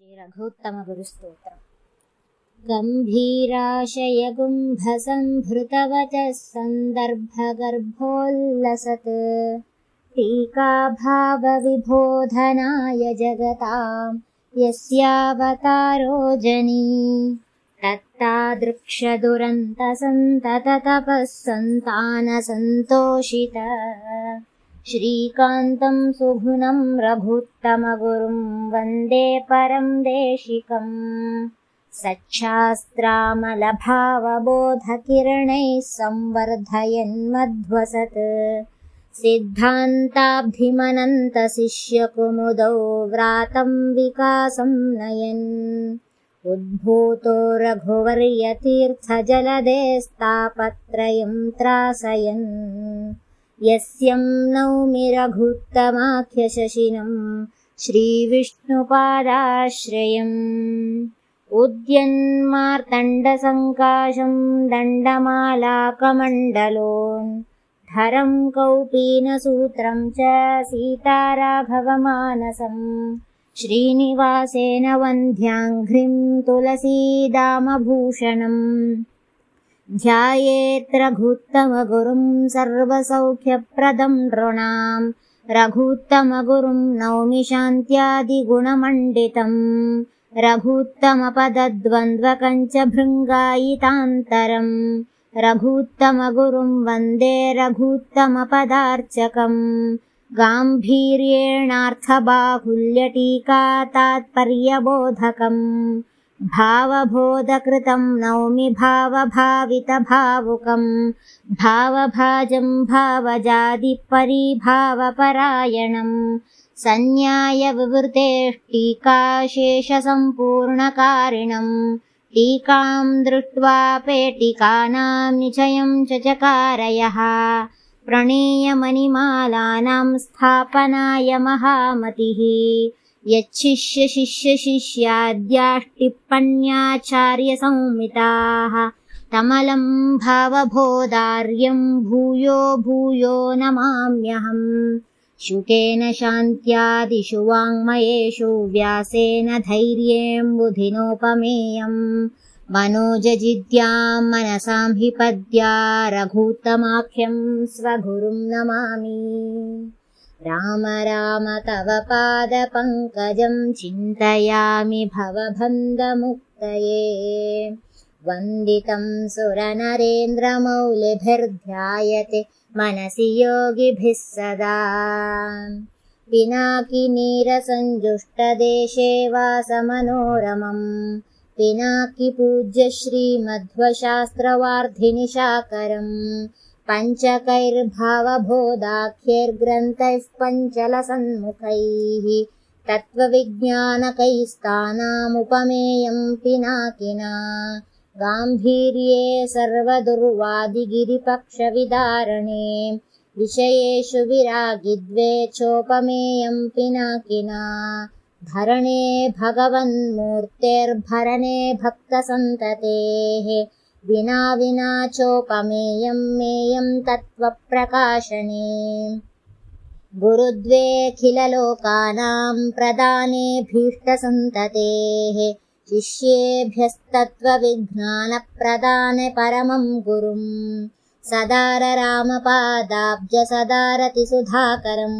श्रीरघुत्तमगुरुस्तोत्रम्। गम्भीराशयगुम्भसंभृतवचः सन्दर्भगर्भोल्लसत् टीकाभावविबोधनाय जगतां यस्यावतारो जनी तत्तादृक्षदुरन्तसन्तततपः सन्तानसन्तोषित श्रीकान्तं सुगुणं रघुत्तमगुरुं वन्दे परं देशिकम् सच्छास्त्रामलभावबोधकिरणैः संवर्धयन्मध्वसत् सिद्धान्ताब्धिमनन्तशिष्यकुमुदौ व्रातं विकासं नयन् उद्भूतो रघुवर्यतीर्थजलदेस्तापत्रयं त्रासयन् यस्यं नौमि रघुत्तमाख्यशशिनं श्रीविष्णुपादाश्रयम् उद्यन्मार्तण्डसङ्काशं दण्डमालाकमण्डलोन्धरं कौपीनसूत्रं च सीताराघवमानसम् श्रीनिवासेन वन्द्याङ्घ्रिं तुलसीदामभूषणम् ध्यायेत् रघुत्तमगुरुं सर्वसौख्यप्रदं नृणां रघुत्तमगुरुं नौमि शान्त्यादिगुणमण्डितम् रघुत्तमपदद्वन्द्वकञ्चभृङ्गायितान्तरम् रघुत्तमगुरुं वन्दे रघुत्तमपदार्चकम् गाम्भीर्येणार्थबाहुल्यटीका तात्पर्यबोधकम् भावबोधकृतं नौमि भावभावितभावुकम् भावभाजं भावजादिपरिभावपरायणम् सन्न्यायविवृतेष्टीकाशेषसम्पूर्णकारिणम् टीकां दृष्ट्वा पेटिकानां निचयं च चकारयः प्रणेयमणिमालानां स्थापनाय महामतिः यच्छिष्यशिष्यशिष्याद्याष्टिप्पण्याचार्यसंहिताः तमलं भावबोधार्यं भूयो भूयो नमाम्यहम् शुकेन शान्त्यादिषु वाङ्मयेषु व्यासेन धैर्येऽम्बुधिनोपमेयम् मनोजजिद्यां मनसां हि पद्या रघुत्तमाख्यं स्वगुरुं नमामि। राम राम तव पादपङ्कजं चिन्तयामि भवबन्धमुक्तये वन्दितं सुरनरेन्द्रमौलिभिर्ध्यायते मनसि योगिभिः सदा पिनाकिनीरसञ्जुष्टदेशे वासमनोरमम् पिनाकि पूज्य श्रीमध्वशास्त्रवार्धिनिशाकरम् पञ्चकैर्भावबोधाख्यैर्ग्रन्थैः पञ्चलसन्मुखैः तत्त्वविज्ञानकैस्तानामुपमेयं पिनाकिना गाम्भीर्ये सर्वदुर्वादिगिरिपक्षविदारणे विषयेषु विरागिद्वेषोपमेयं पिनाकिना धरणे भगवन्मूर्तेर्भरणे भक्तसन्ततेः विना विना चोपमेयं मेयं तत्त्वप्रकाशने गुरुद्वेऽखिललोकानां प्रदाने भीष्टसन्ततेः शिष्येभ्यस्तत्त्वविज्ञानप्रदाने परमं गुरुं सदाररामपादाब्जसदारतिसुधाकरं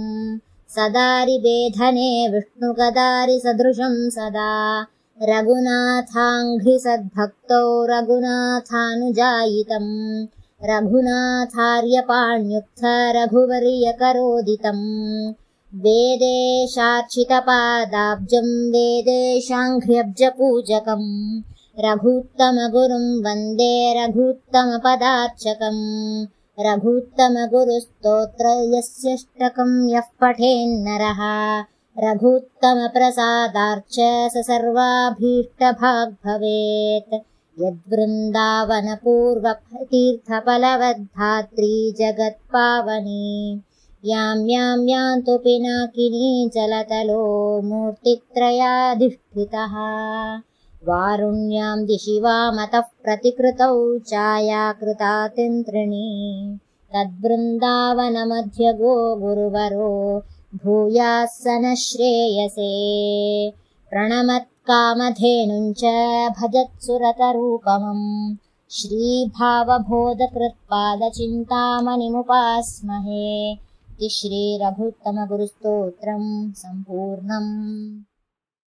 सदारिवेधने विष्णुगदारिसदृशं सदा रघुनाथाङ्घ्रिसद्भक्तौ रघुनाथानुजायितं रघुनाथार्यपाण्युक्थ रघुवर्यकरोदितं वेदेशार्चितपादाब्जं वेदेशाङ्घ्र्यब्जपूजकं रघुत्तमगुरुं वन्दे रघुत्तमपदार्चकम् रघुत्तमगुरुस्तोत्रयस्यष्टकं यः पठेन्नरः रघुत्तमप्रसादार्च स सर्वाभीष्टभाग् भवेत् यद्वृन्दावनपूर्वतीर्थफलवद्धात्री जगत्पावनी यां यां यान्तु पिनाकिनी जलतलो मूर्तित्रयाधिष्ठितः वारुण्यां दिशि वामतः प्रतिकृतौ छायाकृतातिन्त्रिणी तद्वृन्दावनमध्यगो गुरुवरो भूयाः स नः श्रेयसे प्रणमत् कामधेनुञ्च भजत्सुरतरूपमम् श्रीभावबोधकृत्पादचिन्तामणिमुपास्महे। श्रीरघुत्तमगुरुस्तोत्रम् सम्पूर्णम्।